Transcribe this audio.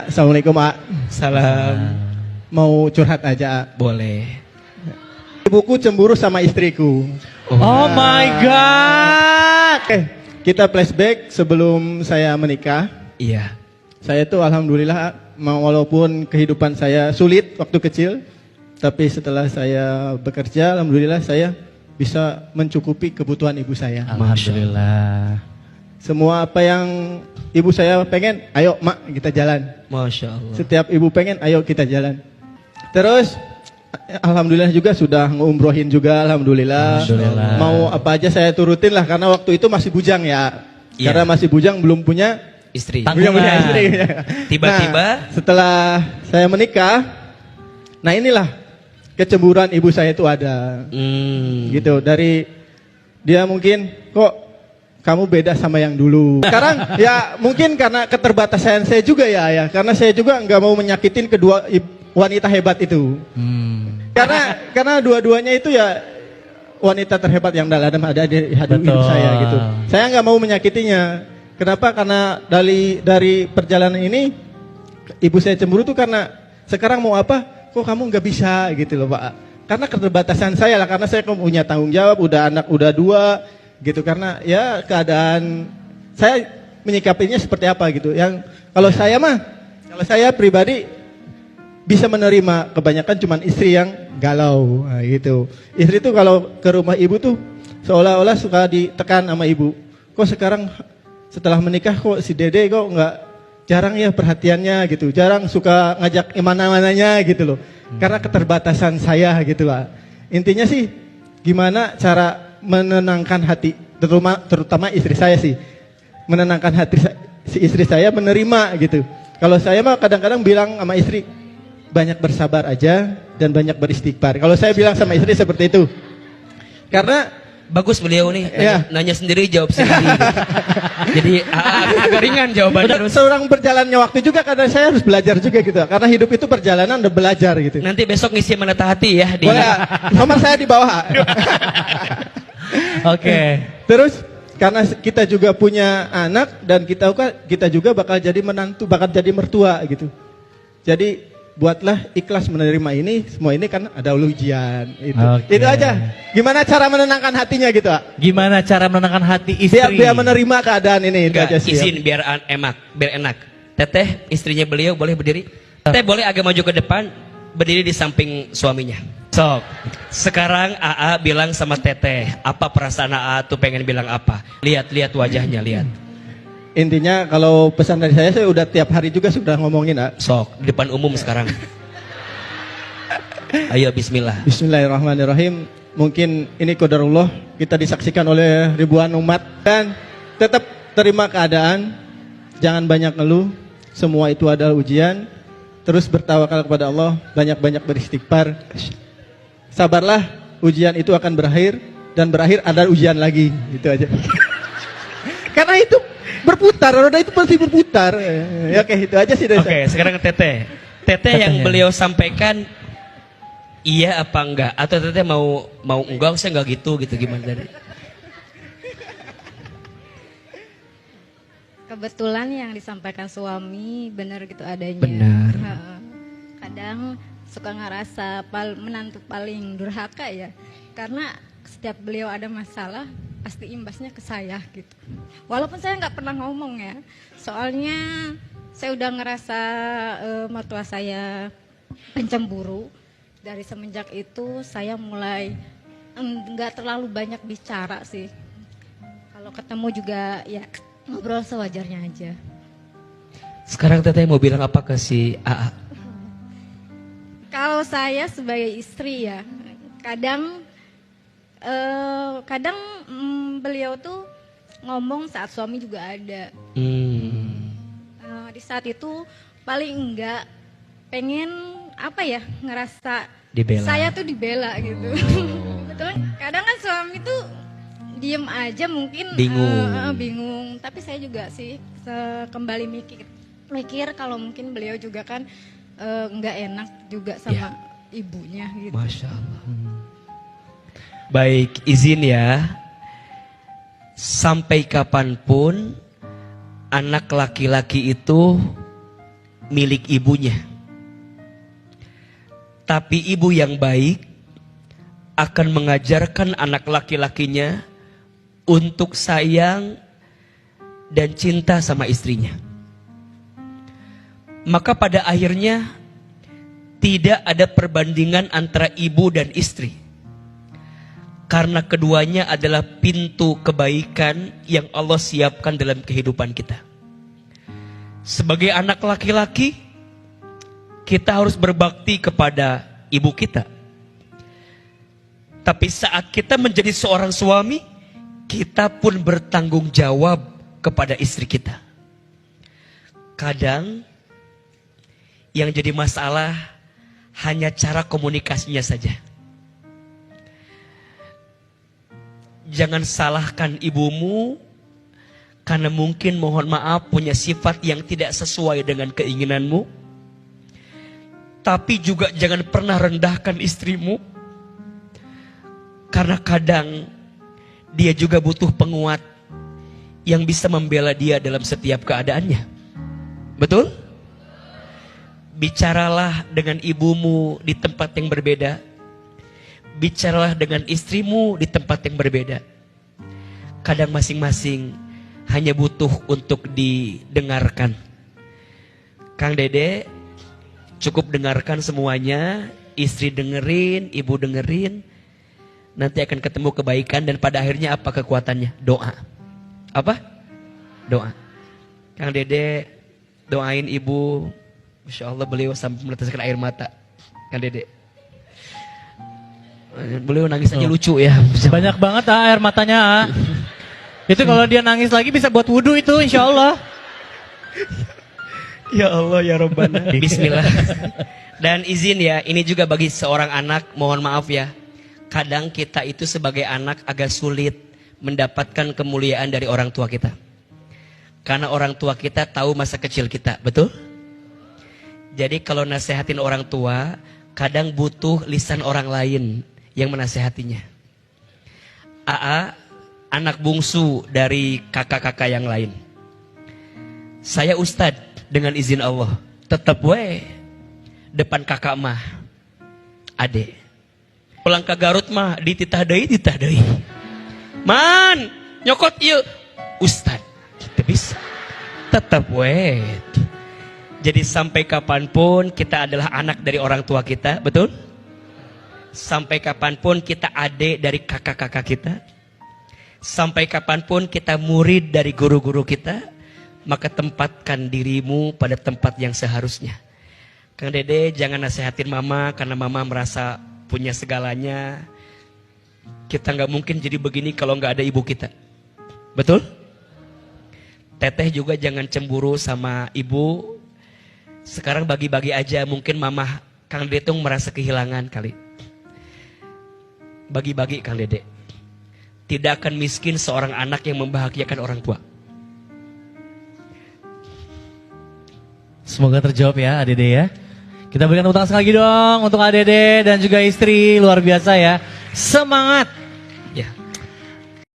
Assalamualaikum, A. Salam. Mau curhat aja, A. Boleh. Ibuku cemburu sama istriku. Oh my God. Kita flashback sebelum saya menikah. Iya. Saya tuh alhamdulillah, walaupun kehidupan saya sulit waktu kecil, tapi setelah saya bekerja, alhamdulillah saya bisa mencukupi kebutuhan ibu saya. Alhamdulillah. Semua apa yang ibu saya pengen, ayo mak kita jalan. Masya Allah. Setiap ibu pengen, ayo kita jalan. Terus alhamdulillah juga sudah ngumrohin juga, alhamdulillah. Alhamdulillah. Mau apa aja saya turutin lah, karena waktu itu masih bujang ya. Iya. Karena masih bujang, belum punya Istri. belum punya istri. Tiba-tiba. Nah, setelah saya menikah, nah inilah kecemburuan ibu saya itu ada. Gitu, dari dia mungkin kok kamu beda sama yang dulu. Sekarang ya mungkin karena keterbatasan saya juga ya, karena saya juga nggak mau menyakitin kedua wanita hebat itu. Karena dua-duanya itu ya wanita terhebat yang ada di hidup saya gitu. Saya nggak mau menyakitinya. Kenapa? Karena dari perjalanan ini ibu saya cemburu tuh karena sekarang mau apa? Kok kamu nggak bisa gitu loh, Pak. Karena keterbatasan saya lah, karena saya punya tanggung jawab, anak udah 2 gitu, karena ya keadaan saya menyikapinya seperti apa gitu. Yang kalau saya pribadi bisa menerima, kebanyakan cuman istri yang galau gitu. Istri tuh kalau ke rumah ibu tuh seolah-olah suka ditekan sama ibu. Kok sekarang setelah menikah kok si Dede kok nggak, jarang ya perhatiannya gitu, jarang suka ngajak mana-mananya gitu loh. Karena keterbatasan saya gitu lah. Intinya sih gimana cara menenangkan hati, terutama istri saya sih, menenangkan hati si istri saya menerima gitu. Kalau saya mah kadang-kadang bilang sama istri, banyak bersabar aja dan banyak beristighfar. Kalau saya bilang sama istri seperti itu, karena bagus beliau nih, nanya sendiri jawab sendiri. Jadi agak ringan jawabannya. Terus seorang berjalannya waktu juga, karena saya harus belajar juga gitu. Karena hidup itu perjalanan, udah belajar gitu. Nanti besok ngisi menata hati ya. Boleh, nomor saya di bawah. Oke. Terus karena kita juga punya anak dan kita juga bakal jadi menantu, bakal jadi mertua gitu. Jadi buatlah ikhlas menerima ini, semua ini kan ada ujian itu. Itu aja. Gimana cara menenangkan hatinya gitu, Pak? Gimana cara menenangkan hati istri? Biar menerima keadaan ini. Itu aja sih. Izin biar enak. Teteh, istrinya beliau boleh berdiri. Teteh boleh agak maju ke depan, berdiri di samping suaminya. Sok. Sekarang AA bilang sama Teteh, apa perasaan AA tuh pengen bilang apa? Lihat wajahnya, lihat. Intinya kalau pesan dari saya udah tiap hari juga sudah ngomongin, A. Sok, di depan umum sekarang. Ayo bismillah. Bismillahirrahmanirrahim. Mungkin ini qadarullah, kita disaksikan oleh ribuan umat, dan tetap terima keadaan, jangan banyak ngeluh, semua itu adalah ujian. Terus bertawakal kepada Allah, banyak-banyak beristighfar. Sabarlah, ujian itu akan berakhir, dan berakhir ada ujian lagi, gitu aja. Karena itu berputar, roda itu pasti berputar. Ya, oke, itu aja sih dari saya. Oke, sekarang Teteh. Teteh yang beliau sampaikan iya apa enggak? Atau Teteh mau enggak, saya enggak gitu gimana tadi? Kebetulan yang disampaikan suami benar gitu adanya. Benar. Kadang suka ngerasa menantu paling durhaka ya, karena setiap beliau ada masalah pasti imbasnya ke saya gitu. Walaupun saya nggak pernah ngomong ya, soalnya saya udah ngerasa mertua saya pencemburu. Dari semenjak itu saya mulai nggak terlalu banyak bicara sih. Kalau ketemu juga ya ngobrol sewajarnya aja. Sekarang Teteh mau bilang apa ke si AA? Kalau saya sebagai istri ya, kadang beliau tuh ngomong saat suami juga ada. Di saat itu paling enggak pengen apa ya, ngerasa Dibela. saya tuh dibela gitu. Betul. Kadang kan suami tuh diem aja mungkin bingung. Tapi saya juga sih kembali mikir kalau mungkin beliau juga kan nggak enak juga sama ibunya gitu. Masya Allah. Baik, izin ya. Sampai kapanpun anak laki-laki itu milik ibunya. Tapi ibu yang baik akan mengajarkan anak laki-lakinya untuk sayang dan cinta sama istrinya. Maka pada akhirnya tidak ada perbandingan antara ibu dan istri. Karena keduanya adalah pintu kebaikan yang Allah siapkan dalam kehidupan kita. Sebagai anak laki-laki, kita harus berbakti kepada ibu kita. Tapi saat kita menjadi seorang suami, kita pun bertanggung jawab kepada istri kita. Kadang yang jadi masalah hanya cara komunikasinya saja. Jangan salahkan ibumu karena mungkin mohon maaf punya sifat yang tidak sesuai dengan keinginanmu. Tapi juga jangan pernah rendahkan istrimu. Karena kadang dia juga butuh penguat yang bisa membela dia dalam setiap keadaannya. Betul? Bicaralah dengan ibumu di tempat yang berbeda. Bicaralah dengan istrimu di tempat yang berbeda. Kadang masing-masing hanya butuh untuk didengarkan. Kang Dede, cukup dengarkan semuanya, istri dengerin, ibu dengerin. Nanti akan ketemu kebaikan dan pada akhirnya apa kekuatannya? Doa. Apa? Doa. Kang Dede doain ibu. Masya Allah beliau sampai meneteskan air mata. Kang Dede. Beliau nangis aja lucu ya. Banyak banget air matanya. Itu kalau dia nangis lagi bisa buat wudhu itu insya Allah. Ya Allah ya Rabbana. Bismillah. Dan izin ya, ini juga bagi seorang anak, mohon maaf ya. Kadang kita itu sebagai anak agak sulit mendapatkan kemuliaan dari orang tua kita. Karena orang tua kita tahu masa kecil kita, betul? Jadi kalau nasehatin orang tua, kadang butuh lisan orang lain yang menasehatinya. AA, anak bungsu dari kakak-kakak yang lain. Saya ustad dengan izin Allah. Tetap depan kakak mah ade. Pulang ke Garut mah dititah deui. Man, nyokot ieu. Ustad, teu bisa. Tetap Jadi sampai kapanpun kita adalah anak dari orang tua kita, betul? Sampai kapanpun kita adik dari kakak-kakak kita. Sampai kapanpun kita murid dari guru-guru kita. Maka tempatkan dirimu pada tempat yang seharusnya. Kang Dede jangan nasehatin mama karena mama merasa punya segalanya. Kita nggak mungkin jadi begini kalau nggak ada ibu kita. Betul? Teteh juga jangan cemburu sama ibu. Sekarang bagi-bagi aja, mungkin mama Kang Dede tuh merasa kehilangan kali. Bagi-bagi Kang Dede. Tidak akan miskin seorang anak yang membahagiakan orang tua. Semoga terjawab ya Adede ya. Kita berikan tepuk tangan sekali lagi dong untuk Adede dan juga istri, luar biasa ya. Semangat.